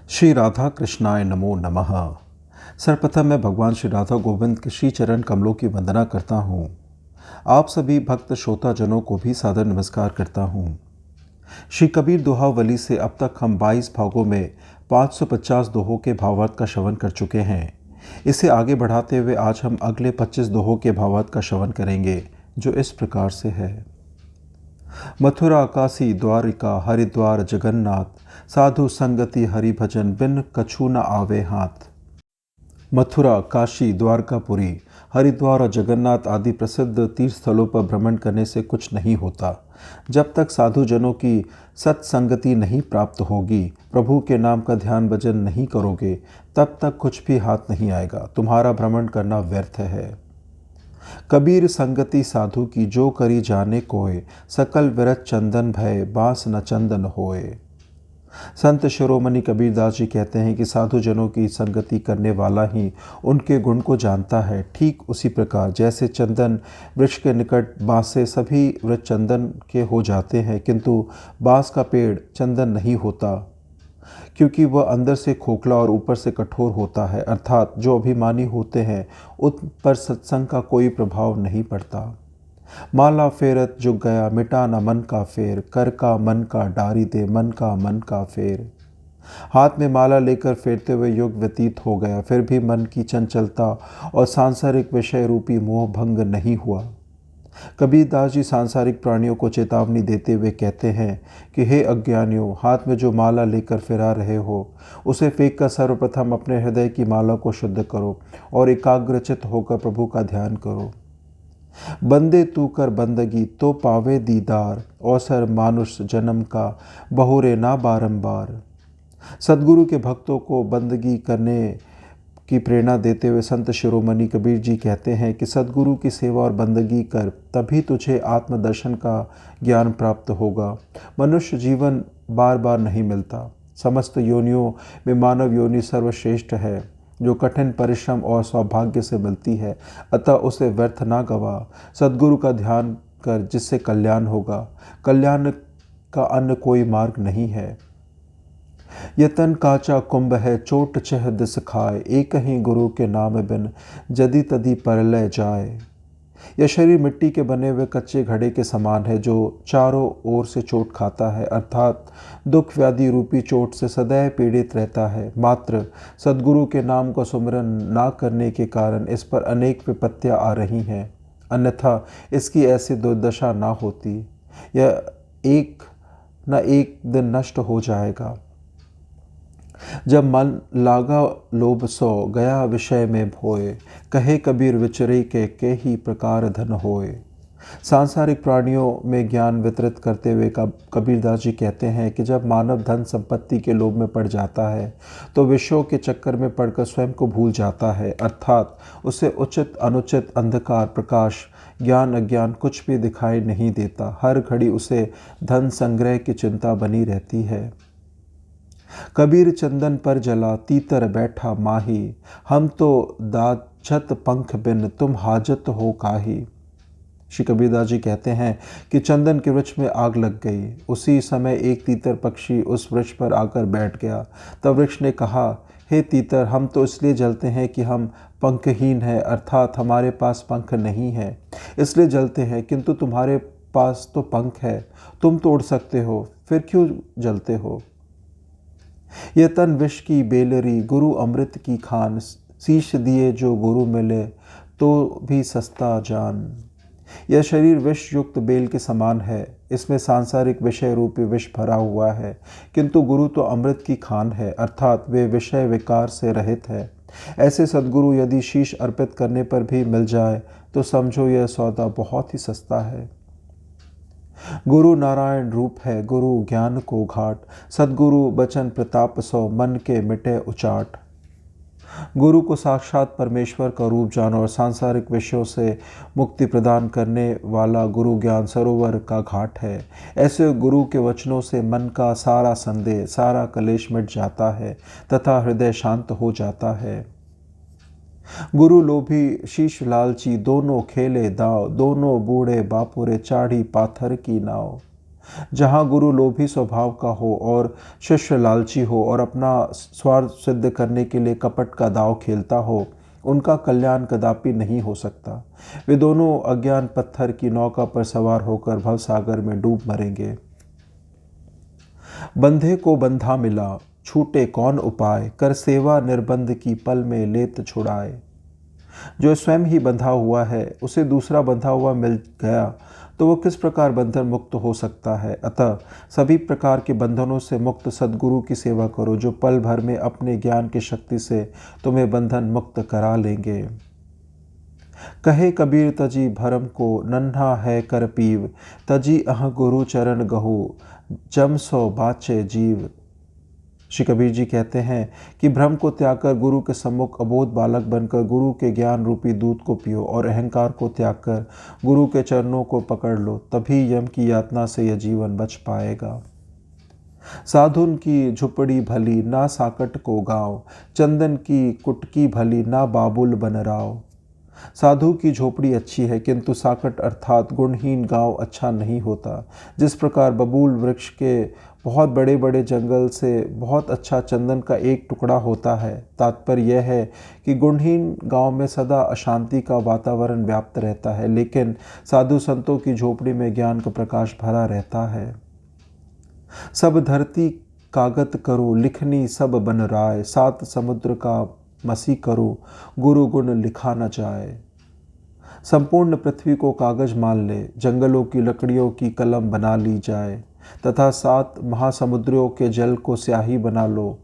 श्री राधा कृष्णाय नमो नमः। सर्वप्रथम मैं भगवान श्री राधा गोविंद के श्री चरण कमलों की वंदना करता हूँ। आप सभी भक्त श्रोताजनों को भी सादर नमस्कार करता हूँ। श्री कबीर दोहावली से अब तक हम 22 भागों में 550 दोहों के भावार्थ का श्रवण कर चुके हैं। इसे आगे बढ़ाते हुए आज हम अगले 25 दोहों के भावार्थ का श्रवण करेंगे, जो इस प्रकार से है। मथुरा काशी द्वारिका हरिद्वार जगन्नाथ, साधु संगति हरि भजन बिन कछु न आवे हाथ। मथुरा, काशी, द्वारकापुरी, हरिद्वार और जगन्नाथ आदि प्रसिद्ध तीर्थ स्थलों पर भ्रमण करने से कुछ नहीं होता। जब तक साधुजनों की सत्संगति नहीं प्राप्त होगी, प्रभु के नाम का ध्यान भजन नहीं करोगे, तब तक कुछ भी हाथ नहीं आएगा। तुम्हारा भ्रमण करना व्यर्थ है। कबीर संगति साधु की जो करी जाने कोय, सकल विरत चंदन भय बांस न चंदन होए। संत शिरोमणि कबीरदास जी कहते हैं कि साधुजनों की संगति करने वाला ही उनके गुण को जानता है। ठीक उसी प्रकार जैसे चंदन वृक्ष के निकट बांस से सभी वृक्ष चंदन के हो जाते हैं, किंतु बांस का पेड़ चंदन नहीं होता, क्योंकि वह अंदर से खोखला और ऊपर से कठोर होता है। अर्थात जो अभिमानी होते हैं उन पर सत्संग का कोई प्रभाव नहीं पड़ता। माला फेरत जुग गया मिटा न मन का फेर, कर का मन का डारी दे मन का मन का फेर। हाथ में माला लेकर फेरते हुए युग व्यतीत हो गया, फिर भी मन की चंचलता और सांसारिक विषय रूपी मोह भंग नहीं हुआ। कबीरदास जी सांसारिक प्राणियों को चेतावनी देते हुए कहते हैं कि हे अज्ञानियों, हाथ में जो माला लेकर फिरा रहे हो, उसे फेंक कर सर्वप्रथम अपने हृदय की माला को शुद्ध करो और एकाग्रचित होकर प्रभु का ध्यान करो। बंदे तू कर बंदगी तो पावे दीदार, अवसर मानुष जन्म का बहुरे ना बारंबार। सदगुरु के भक्तों को बंदगी करने की प्रेरणा देते हुए संत शिरोमणि कबीर जी कहते हैं कि सदगुरु की सेवा और बंदगी कर, तभी तुझे आत्मदर्शन का ज्ञान प्राप्त होगा। मनुष्य जीवन बार बार नहीं मिलता। समस्त योनियों में मानव योनि सर्वश्रेष्ठ है, जो कठिन परिश्रम और सौभाग्य से मिलती है। अतः उसे व्यर्थ ना गवा। सद्गुरु का ध्यान कर, जिससे कल्याण होगा। कल्याण का अन्य कोई मार्ग नहीं है। यह तन काचा कुंभ है चोट चह दिस खाए, एक ही गुरु के नाम बिन जदी तदी परलय जाए। यह शरीर मिट्टी के बने हुए कच्चे घड़े के समान है, जो चारों ओर से चोट खाता है, अर्थात दुख व्याधि रूपी चोट से सदैव पीड़ित रहता है। मात्र सद्गुरु के नाम का सुमिरन ना करने के कारण इस पर अनेक विपत्तियां आ रही हैं, अन्यथा इसकी ऐसी दुर्दशा ना होती। यह एक न एक दिन नष्ट हो जाएगा। जब मन लागा लोभ सो, गया विषय में भोए, कहे कबीर विचरे के ही प्रकार धन होए। सांसारिक प्राणियों में ज्ञान वितरित करते हुए कबीरदास जी कहते हैं कि जब मानव धन संपत्ति के लोभ में पड़ जाता है, तो विषयों के चक्कर में पड़कर स्वयं को भूल जाता है, अर्थात उसे उचित अनुचित, अंधकार प्रकाश, ज्ञान अज्ञान कुछ भी दिखाई नहीं देता। हर घड़ी उसे धन संग्रह की चिंता बनी रहती है। कबीर चंदन पर जला तीतर बैठा माही, हम तो दाछत पंख बिन तुम हाजत हो काही। श्री कबीरदास जी कहते हैं कि चंदन के वृक्ष में आग लग गई। उसी समय एक तीतर पक्षी उस वृक्ष पर आकर बैठ गया। तब वृक्ष ने कहा, हे तीतर, हम तो इसलिए जलते हैं कि हम पंखहीन हैं, अर्थात हमारे पास पंख नहीं है, इसलिए जलते हैं, किंतु तुम्हारे पास तो पंख है, तुम तो उड़ सकते हो, फिर क्यों जलते हो। यह तन विष की बेलरी, गुरु अमृत की खान, शीश दिए जो गुरु मिले तो भी सस्ता जान। यह शरीर विष युक्त बेल के समान है, इसमें सांसारिक विषय रूपी विष भरा हुआ है, किंतु गुरु तो अमृत की खान है, अर्थात वे विषय विकार से रहित है। ऐसे सद्गुरु यदि शीश अर्पित करने पर भी मिल जाए तो समझो यह सौदा बहुत ही सस्ता है। गुरु नारायण रूप है, गुरु ज्ञान को घाट, सद्गुरु बचन प्रताप सो, मन के मिटे उचाट। गुरु को साक्षात परमेश्वर का रूप जानो और सांसारिक विषयों से मुक्ति प्रदान करने वाला गुरु ज्ञान सरोवर का घाट है। ऐसे गुरु के वचनों से मन का सारा संदेह, सारा कलेश मिट जाता है तथा हृदय शांत हो जाता है। गुरु लोभी शीश लालची, दोनों खेले दाव, दोनों बूढ़े बापुरे चाढ़ी पाथर की नाव। जहाँ गुरु लोभी स्वभाव का हो और शिष्य लालची हो और अपना स्वार्थ सिद्ध करने के लिए कपट का दांव खेलता हो, उनका कल्याण कदापि नहीं हो सकता। वे दोनों अज्ञान पत्थर की नौका पर सवार होकर भवसागर में डूब मरेंगे। बंधे को बंधा मिला, छूटे कौन उपाय, कर सेवा निर्बंध की पल में लेत छुड़ाए। जो स्वयं ही बंधा हुआ है, उसे दूसरा बंधा हुआ मिल गया तो वो किस प्रकार बंधन मुक्त हो सकता है। अतः सभी प्रकार के बंधनों से मुक्त सद्गुरु की सेवा करो, जो पल भर में अपने ज्ञान की शक्ति से तुम्हें बंधन मुक्त करा लेंगे। कहे कबीर तजी भरम को, नन्हा है कर पीव, तजी अह गुरु चरण गहु, जम सो बाचे जीव। श्री कबीर जी कहते हैं कि भ्रम को त्याग कर गुरु के सम्मुख अबोध बालक बनकर गुरु के ज्ञान रूपी दूध को पियो और अहंकार को त्याग कर गुरु के चरणों को पकड़ लो, तभी यम की यातना से यह जीवन बच पाएगा। साधुन की झुपड़ी भली, ना साकट को गाँव, चंदन की कुटकी भली, ना बाबुल बनराव। साधु की झोपड़ी अच्छी है, किंतु साकट अर्थात गुणहीन गांव अच्छा नहीं होता। जिस प्रकार बबूल वृक्ष के बहुत बड़े बड़े जंगल से बहुत अच्छा चंदन का एक टुकड़ा होता है, तात्पर्य यह है कि गुणहीन गांव में सदा अशांति का वातावरण व्याप्त रहता है, लेकिन साधु संतों की झोपड़ी में ज्ञान का प्रकाश भरा रहता है। सब धरती कागत करो, लिखनी सब बन राय, सात समुद्र का मसी करो, गुरु गुण लिखा न जाए। संपूर्ण पृथ्वी को कागज मान ले, जंगलों की लकड़ियों की कलम बना ली जाए तथा सात महासमुद्रों के जल को स्याही बना लो,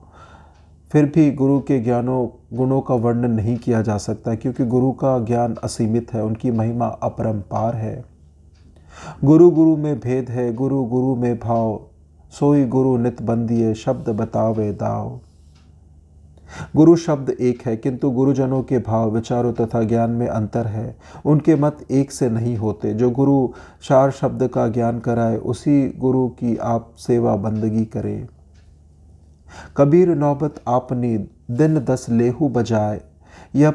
फिर भी गुरु के गुणों का वर्णन नहीं किया जा सकता, क्योंकि गुरु का ज्ञान असीमित है, उनकी महिमा अपरंपार है। गुरु गुरु में भेद है, गुरु गुरु में भाव, सोई गुरु नित बंदिए, शब्द बतावे दाव। गुरु शब्द एक है, किंतु गुरुजनों के भाव, विचारों तथा ज्ञान में अंतर है। उनके मत एक से नहीं होते। जो गुरु चार शब्द का ज्ञान कराए, उसी गुरु की आप सेवा बंदगी करें। कबीर नौबत आपने, दिन 10 लेहू बजाए, यह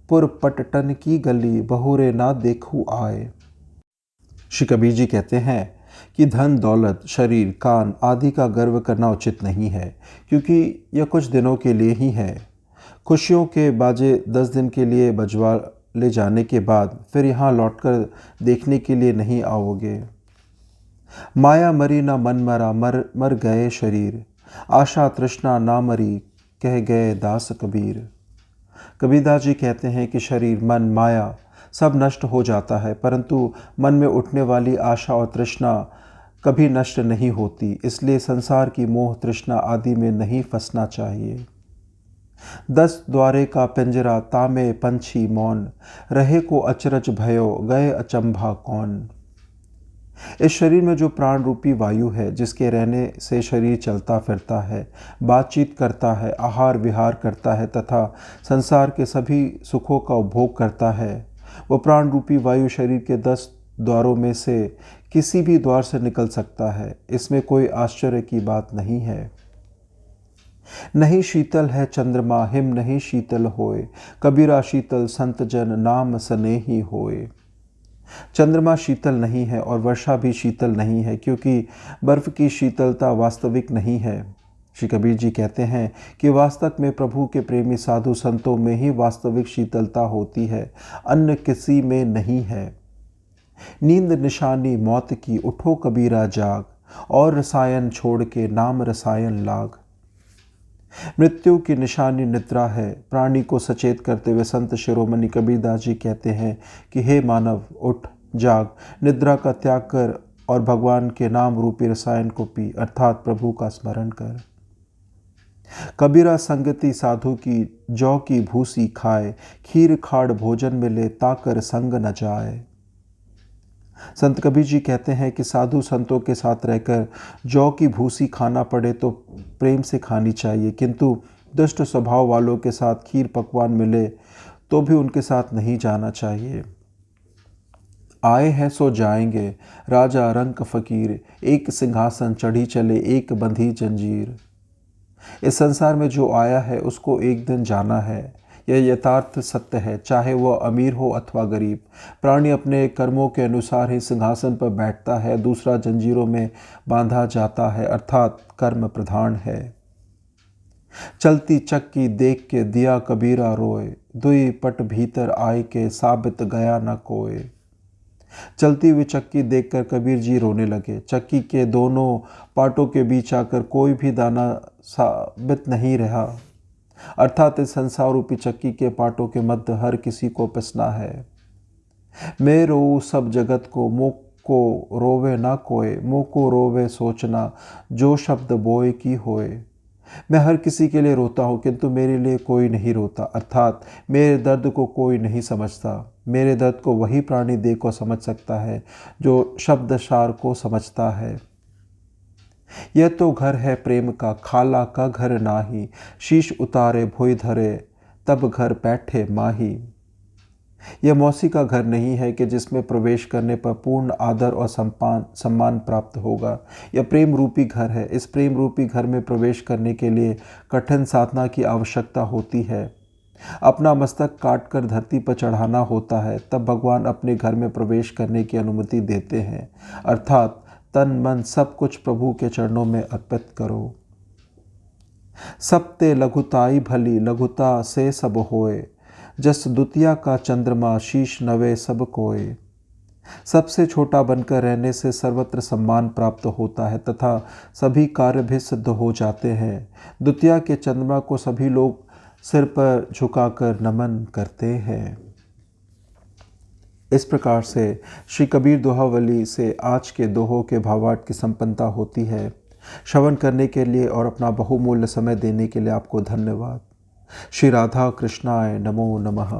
पुर पटटन की गली, बहुरे ना देखू आए। श्री कबीर जी कहते हैं कि धन दौलत, शरीर, कान आदि का गर्व करना उचित नहीं है, क्योंकि यह कुछ दिनों के लिए ही है। खुशियों के बाजे 10 दिन के लिए बजवा ले जाने के बाद फिर यहाँ लौटकर देखने के लिए नहीं आओगे। माया मरी ना मन मरा, मर गए शरीर, आशा तृष्णा ना मरी, कह गए दास कबीर। कबीरदास जी कहते हैं कि शरीर, मन, माया सब नष्ट हो जाता है, परंतु मन में उठने वाली आशा और तृष्णा कभी नष्ट नहीं होती। इसलिए संसार की मोह तृष्णा आदि में नहीं फंसना चाहिए। 10 द्वारे का पिंजरा, तामे पंछी मौन, रहे को अचरज भयो, गए अचंभा कौन। इस शरीर में जो प्राण रूपी वायु है, जिसके रहने से शरीर चलता फिरता है, बातचीत करता है, आहार विहार करता है तथा संसार के सभी सुखों का उपभोग करता है, वो प्राण रूपी वायु शरीर के 10 द्वारों में से किसी भी द्वार से निकल सकता है। इसमें कोई आश्चर्य की बात नहीं है। नहीं शीतल है चंद्रमा, हिम नहीं शीतल होए, कबीरा शीतल संत जन, नाम स्नेही होए। चंद्रमा शीतल नहीं है और वर्षा भी शीतल नहीं है, क्योंकि बर्फ की शीतलता वास्तविक नहीं है। श्री कबीर जी कहते हैं कि वास्तव में प्रभु के प्रेमी साधु संतों में ही वास्तविक शीतलता होती है, अन्य किसी में नहीं है। नींद निशानी मौत की, उठो कबीरा जाग, और रसायन छोड़ के नाम रसायन लाग। मृत्यु की निशानी निद्रा है। प्राणी को सचेत करते हुए संत शिरोमणि कबीरदास जी कहते हैं कि हे मानव, उठ, जाग, निद्रा का त्याग कर और भगवान के नाम रूपी रसायन को पी, अर्थात प्रभु का स्मरण कर। कबीरा संगति साधु की, जौ की भूसी खाए, खीर खाड़ भोजन मिले, ताकर संग न जाए। संत कबीर जी कहते हैं कि साधु संतों के साथ रहकर जौ की भूसी खाना पड़े तो प्रेम से खानी चाहिए, किंतु दुष्ट स्वभाव वालों के साथ खीर पकवान मिले तो भी उनके साथ नहीं जाना चाहिए। आए हैं सो जाएंगे, राजा रंक फकीर, एक सिंहासन चढ़ी चले, एक बंधी जंजीर। इस संसार में जो आया है उसको एक दिन जाना है, यह यथार्थ सत्य है, चाहे वह अमीर हो अथवा गरीब। प्राणी अपने कर्मों के अनुसार ही सिंहासन पर बैठता है, दूसरा जंजीरों में बांधा जाता है, अर्थात कर्म प्रधान है। चलती चक्की देख के दिया कबीरा रोए, दुई पट भीतर आए के साबित गया न कोय। चलती हुई चक्की देखकर कबीर जी रोने लगे। चक्की के दोनों पाटों के बीच आकर कोई भी दाना साबित नहीं रहा, अर्थात इस संसार रूपी चक्की के पाटों के मध्य हर किसी को पिसना है। मैं रोऊँ सब जगत को, मुँह को रोवे ना कोय, मुँह को रोवे सोचना, जो शब्द बोए की होए। मैं हर किसी के लिए रोता हूँ, किंतु मेरे लिए कोई नहीं रोता, अर्थात मेरे दर्द को कोई नहीं समझता। मेरे दर्द को वही प्राणी देख को समझ सकता है जो शब्दसार को समझता है। यह तो घर है प्रेम का, खाला का घर नाही, शीश उतारे भोई धरे, तब घर बैठे माही। यह मौसी का घर नहीं है कि जिसमें प्रवेश करने पर पूर्ण आदर और सम्मान प्राप्त होगा। यह प्रेम रूपी घर है। इस प्रेम रूपी घर में प्रवेश करने के लिए कठिन साधना की आवश्यकता होती है। अपना मस्तक काटकर धरती पर चढ़ाना होता है, तब भगवान अपने घर में प्रवेश करने की अनुमति देते हैं, अर्थात तन मन सब कुछ प्रभु के चरणों में अर्पित करो। सब ते लघुताई भली, लघुता से सब होए, जस दुतिया का चंद्रमा शीश नवे सब कोय। सबसे छोटा बनकर रहने से सर्वत्र सम्मान प्राप्त होता है तथा सभी कार्य भी सिद्ध हो जाते हैं। द्वितीया के चंद्रमा को सभी लोग सिर पर झुकाकर नमन करते हैं। इस प्रकार से श्री कबीर दोहावली से आज के दोहों के भावार्थ की संपन्नता होती है। श्रवण करने के लिए और अपना बहुमूल्य समय देने के लिए आपको धन्यवाद। श्री राधा कृष्णाय नमो नमः।